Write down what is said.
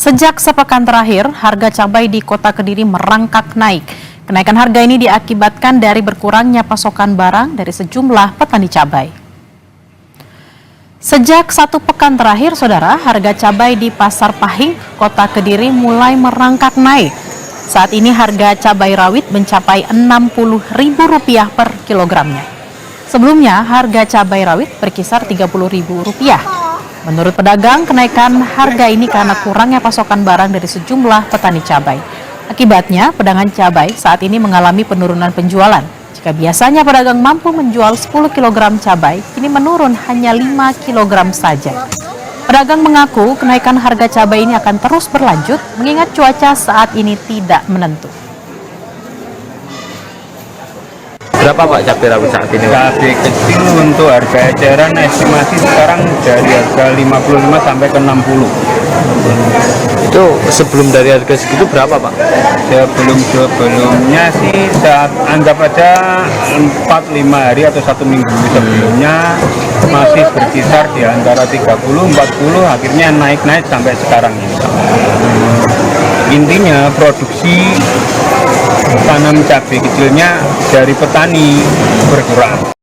Sejak sepekan terakhir, harga cabai di Kota Kediri merangkak naik. Kenaikan harga ini diakibatkan dari berkurangnya pasokan barang dari sejumlah petani cabai. Sejak satu pekan terakhir, saudara, harga cabai di Pasar Pahing, Kota Kediri mulai merangkak naik. Saat ini harga cabai rawit mencapai Rp60.000 per kilogramnya. Sebelumnya, harga cabai rawit berkisar Rp30.000. Menurut pedagang, kenaikan harga ini karena kurangnya pasokan barang dari sejumlah petani cabai. Akibatnya, pedagang cabai saat ini mengalami penurunan penjualan. Jika biasanya pedagang mampu menjual 10 kg cabai, kini menurun hanya 5 kg saja. Pedagang mengaku kenaikan harga cabai ini akan terus berlanjut, mengingat cuaca saat ini tidak menentu. Berapa Pak cabai rawit saat ini? Cabai kecil untuk harga eceran estimasi sekarang dari harga 55 sampai ke 60. Itu sebelum dari harga segitu berapa Pak? Sebelumnya sih saat anggap aja 4-5 hari atau 1 minggu sebelumnya masih berkisar di antara 30-40, akhirnya naik-naik sampai sekarang ini. Intinya produksi tanam cabai kecilnya dari petani berkurang.